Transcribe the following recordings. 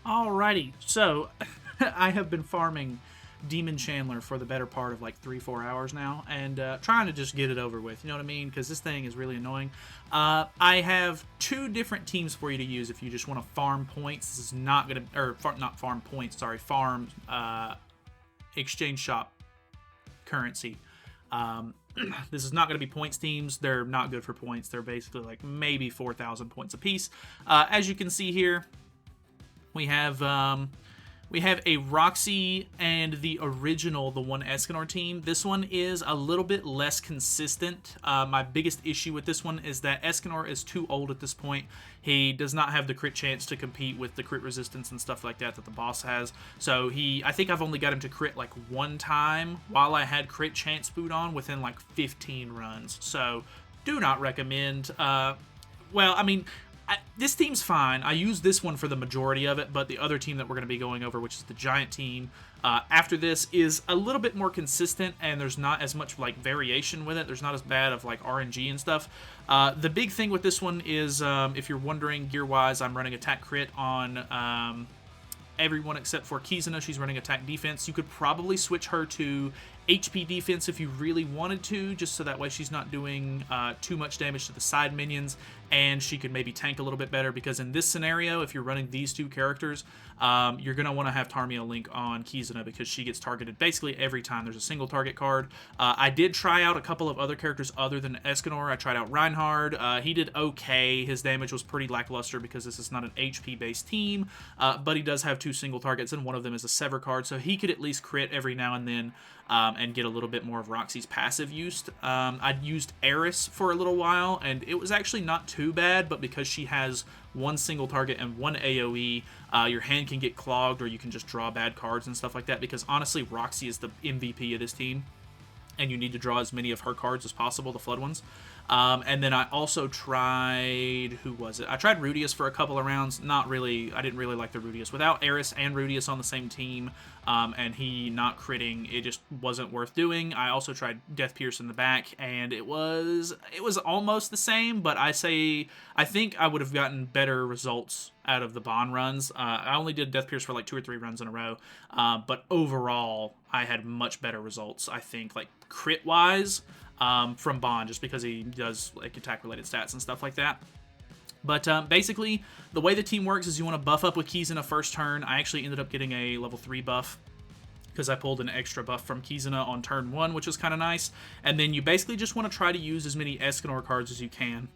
Alrighty, so I have been farming Demon Chandler for the better part of like 3-4 hours now, and trying to just get it over with. You know what I mean? Because this thing is really annoying. I have two different teams for you to use if you just want to farm points. This is not gonna, not farm points. Sorry, farm exchange shop currency. Um, this is not going to be points teams. They're not good for points. They're basically like maybe 4,000 points apiece. As you can see here, we have a Roxy and the original, the one Escanor team. This one is a little bit less consistent. My biggest issue with this one is that Escanor is too old at this point. He does not have the crit chance to compete with the crit resistance and stuff like that the boss has. So I think I've only got him to crit like one time while I had crit chance boot on within like 15 runs. So do not recommend. Well, I mean, this team's fine. I use this one for the majority of it, but the other team that we're going to be going over, which is the Giant team, after this is a little bit more consistent, and there's not as much like variation with it. There's not as bad of like RNG and stuff. The big thing with this one is, if you're wondering gear-wise, I'm running attack crit on everyone except for Kizuna. She's running attack defense. You could probably switch her to HP defense if you really wanted to, just so that way she's not doing too much damage to the side minions, and she could maybe tank a little bit better, because in this scenario, if you're running these two characters, you're going to want to have Tarmia Link on Kizuna, because she gets targeted basically every time there's a single target card. I did try out a couple of other characters other than Escanor. I tried out Reinhard. He did okay. His damage was pretty lackluster because this is not an HP-based team, but he does have two single targets, and one of them is a Sever card, so he could at least crit every now and then, and get a little bit more of Roxy's passive used. I'd used Eris for a little while, and it was actually not too bad, but because she has one single target and one AoE, your hand can get clogged, or you can just draw bad cards and stuff like that, because honestly, Roxy is the MVP of this team, and you need to draw as many of her cards as possible, the Flood ones. And then I also tried, who was it? I tried Rudius for a couple of rounds. Not really, I didn't really like the Rudius. Without Eris and Rudius on the same team, and he not critting, it just wasn't worth doing. I also tried Death Pierce in the back, and it was almost the same, but I think I would have gotten better results out of the Bond runs. I only did Death Pierce for like 2 or 3 runs in a row, but overall, I had much better results, I think, like crit-wise, from Bond, just because he does like attack-related stats and stuff like that. But basically, the way the team works is you want to buff up with Kizuna first turn. I actually ended up getting a level 3 buff because I pulled an extra buff from Kizuna on turn 1, which was kind of nice. And then you basically just want to try to use as many Escanor cards as you can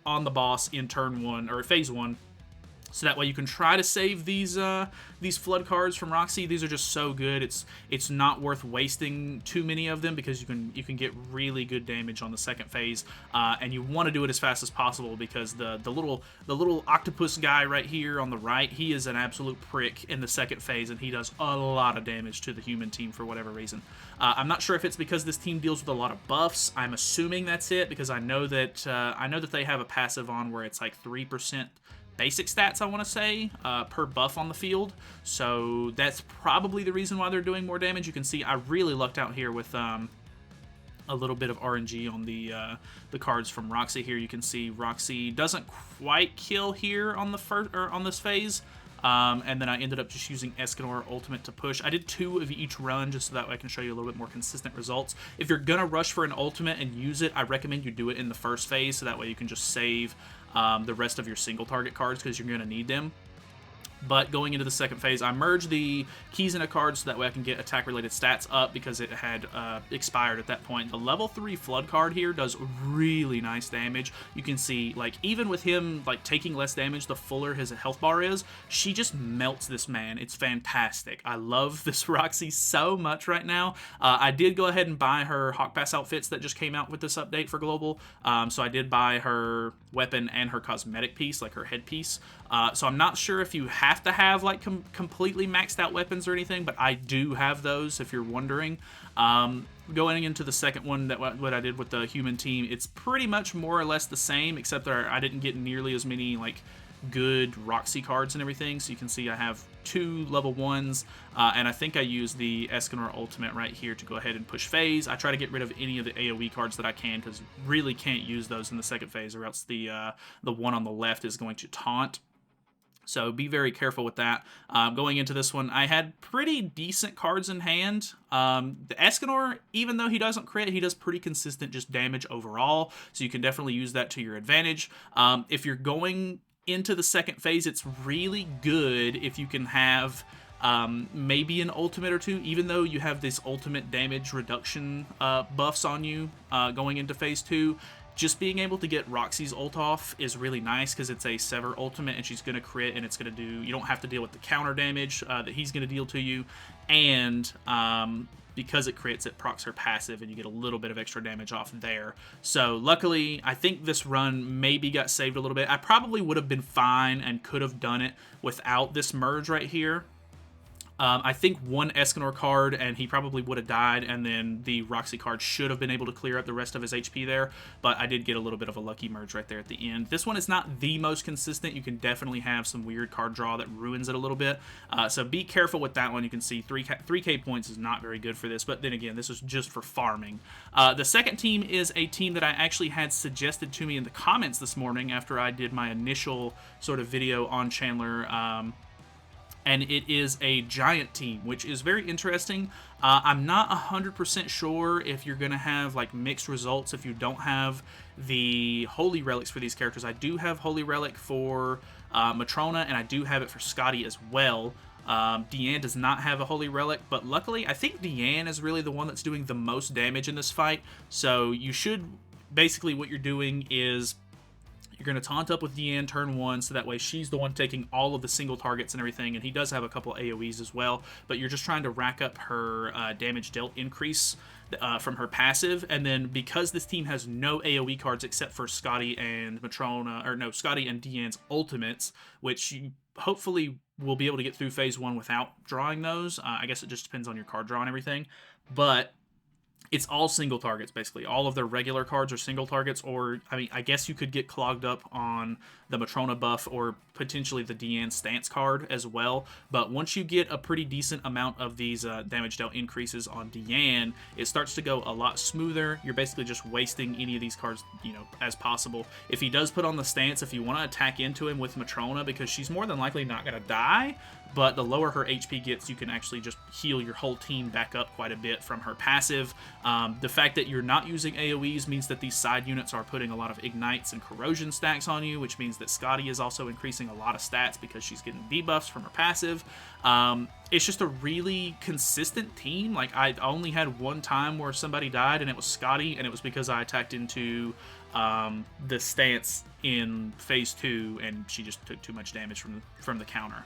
on the boss in turn 1, or phase 1. So that way you can try to save these flood cards from Roxy. These are just so good. It's not worth wasting too many of them, because you can get really good damage on the second phase, and you want to do it as fast as possible, because the little octopus guy right here on the right, he is an absolute prick in the second phase, and he does a lot of damage to the human team for whatever reason. I'm not sure if it's because this team deals with a lot of buffs. I'm assuming that's it, because I know that they have a passive on where it's like 3% basic stats, I want to say, per buff on the field. So that's probably the reason why they're doing more damage. You can see I really lucked out here with a little bit of RNG on the cards from Roxy here. You can see Roxy doesn't quite kill here on the on this phase. And then I ended up just using Escanor Ultimate to push. I did 2 of each run, just so that way I can show you a little bit more consistent results. If you're going to rush for an Ultimate and use it, I recommend you do it in the first phase, so that way you can just save the rest of your single target cards, because you're going to need them. But going into the second phase, I merged the Kizuna cards so that way I can get attack-related stats up, because it had expired at that point. The level 3 Flood card here does really nice damage. You can see, like, even with him like taking less damage, the fuller his health bar is, she just melts this man. It's fantastic. I love this Roxy so much right now. I did go ahead and buy her Hawk Pass outfits that just came out with this update for Global. So I did buy her weapon and her cosmetic piece, like her headpiece. So I'm not sure if you have to have like completely maxed out weapons or anything, but I do have those, if you're wondering. Going into the second one, what I did with the human team, it's pretty much more or less the same, except that I didn't get nearly as many like good Roxy cards and everything. So you can see I have 2 level 1s, and I think I use the Escanor Ultimate right here to go ahead and push phase. I try to get rid of any of the AoE cards that I can, because you really can't use those in the second phase, or else the one on the left is going to taunt. So be very careful with that. Going into this one, I had pretty decent cards in hand. The Escanor, even though he doesn't crit, he does pretty consistent just damage overall. So you can definitely use that to your advantage. If you're going into the second phase, it's really good if you can have maybe an ultimate or two, even though you have this ultimate damage reduction buffs on you going into phase 2. Just being able to get Roxy's ult off is really nice because it's a Sever ultimate and she's going to crit and it's going to do, you don't have to deal with the counter damage that he's going to deal to you, and because it crits, it procs her passive and you get a little bit of extra damage off there. So luckily, I think this run maybe got saved a little bit. I probably would have been fine and could have done it without this merge right here. I think one Escanor card, and he probably would have died, and then the Roxy card should have been able to clear up the rest of his HP there, but I did get a little bit of a lucky merge right there at the end. This one is not the most consistent. You can definitely have some weird card draw that ruins it a little bit, so be careful with that one. You can see 3k points is not very good for this, but then again, this is just for farming. The second team is a team that I actually had suggested to me in the comments this morning after I did my initial sort of video on Chandler, and it is a giant team, which is very interesting. I'm not 100% sure if you're going to have like mixed results if you don't have the Holy Relics for these characters. I do have Holy Relic for Matrona, and I do have it for Scotty as well. Deanne does not have a Holy Relic, but luckily I think Deanne is really the one that's doing the most damage in this fight. So you should, basically what you're doing is you're going to taunt up with Deanne turn 1, so that way she's the one taking all of the single targets and everything, and he does have a couple AoEs as well, but you're just trying to rack up her damage dealt increase from her passive, and then because this team has no AoE cards except for Scotty and Matrona, or no, Scotty and Deanne's ultimates, which you hopefully will be able to get through phase 1 without drawing those. I guess it just depends on your card draw and everything, but it's all single targets, basically. All of their regular cards are single targets, or, I mean, I guess you could get clogged up on the Matrona buff or potentially the Deanne stance card as well. But once you get a pretty decent amount of these damage dealt increases on Deanne, it starts to go a lot smoother. You're basically just wasting any of these cards, you know, as possible. If he does put on the stance, if you want to attack into him with Matrona, because she's more than likely not going to die, but the lower her HP gets, you can actually just heal your whole team back up quite a bit from her passive. The fact that you're not using AoEs means that these side units are putting a lot of ignites and corrosion stacks on you, which means that Scotty is also increasing a lot of stats because she's getting debuffs from her passive. It's just a really consistent team. Like, I only had one time where somebody died, and it was Scotty, and it was because I attacked into the stance in phase 2, and she just took too much damage from the counter.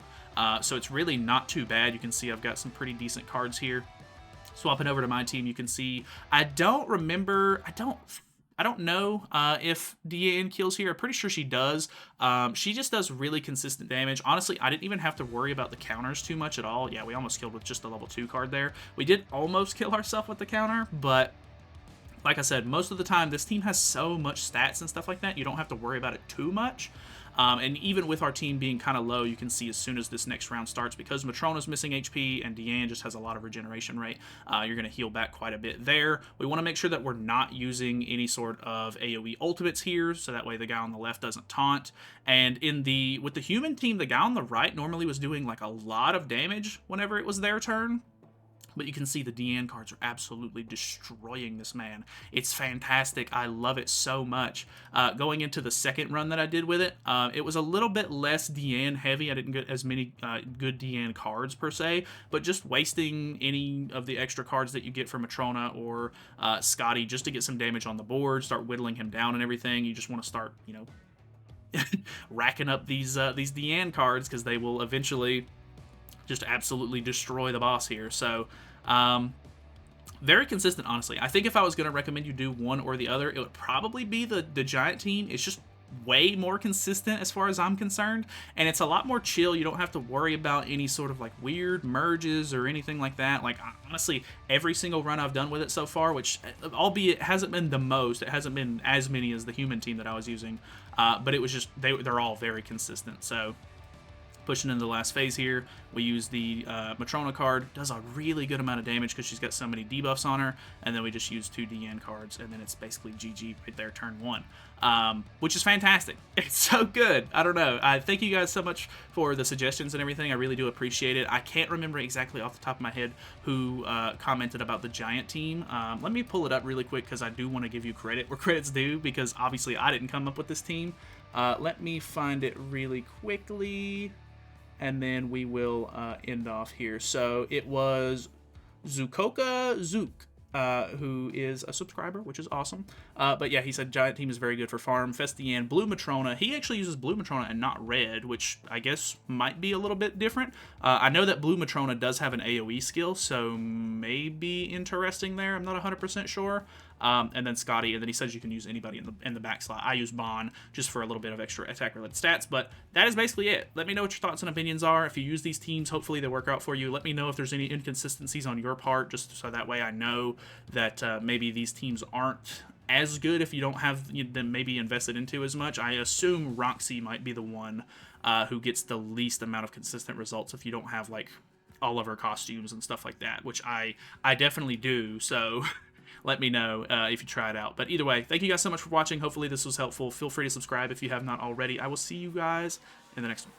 So it's really not too bad. You can see I've got some pretty decent cards here. Swapping over to my team, you can see I don't know if Deanne kills here. I'm pretty sure she does. She just does really consistent damage. Honestly, I didn't even have to worry about the counters too much at all. Yeah, we almost killed with just the level 2 card there. We did almost kill ourselves with the counter, but like I said, most of the time this team has so much stats and stuff like that, you don't have to worry about it too much. And even with our team being kind of low, you can see as soon as this next round starts, because Matrona's missing HP and Deanne just has a lot of regeneration rate, you're going to heal back quite a bit there. We want to make sure that we're not using any sort of AoE ultimates here, so that way the guy on the left doesn't taunt. And with the human team, the guy on the right normally was doing like a lot of damage whenever it was their turn. But you can see the Deanne cards are absolutely destroying this man. It's fantastic. I love it so much. Going into the second run that I did with it, it was a little bit less Deanne heavy. I didn't get as many good Deanne cards per se, but just wasting any of the extra cards that you get from Matrona or Scotty just to get some damage on the board, start whittling him down and everything. You just want to start, you know, racking up these Deanne cards, because they will eventually just absolutely destroy the boss here. So very consistent, honestly. I think if I was going to recommend you do one or the other, it would probably be the giant team. It's just way more consistent as far as I'm concerned, and it's a lot more chill. You don't have to worry about any sort of like weird merges or anything like that. Like, honestly, every single run I've done with it so far, which albeit hasn't been the most, it hasn't been as many as the human team that I was using, but it was just they're all very consistent. So Pushing into the last phase here, we use the Matrona card. Does a really good amount of damage because she's got so many debuffs on her. And then we just use 2 DN cards, and then it's basically GG right there, turn 1. Which is fantastic. It's so good. I don't know. I thank you guys so much for the suggestions and everything. I really do appreciate it. I can't remember exactly off the top of my head who commented about the Giant team. Let me pull it up really quick because I do want to give you credit where credit's due, because obviously I didn't come up with this team. Let me find it really quickly, and then we will end off here. So it was Zukoka Zook, who is a subscriber, which is awesome. But yeah, he said Giant team is very good for farm. Festian, Blue Matrona. He actually uses Blue Matrona and not Red, which I guess might be a little bit different. I know that Blue Matrona does have an AoE skill, so maybe interesting there. I'm not 100% sure. And then Scotty, and then he says you can use anybody in the back slot. I use Bon just for a little bit of extra attack-related stats, but that is basically it. Let me know what your thoughts and opinions are. If you use these teams, hopefully they work out for you. Let me know if there's any inconsistencies on your part, just so that way I know that maybe these teams aren't as good if you don't have them maybe invested into as much. I assume Roxy might be the one who gets the least amount of consistent results if you don't have like all of her costumes and stuff like that, which I definitely do, so let me know if you try it out. But either way, thank you guys so much for watching. Hopefully this was helpful. Feel free to subscribe if you have not already. I will see you guys in the next one.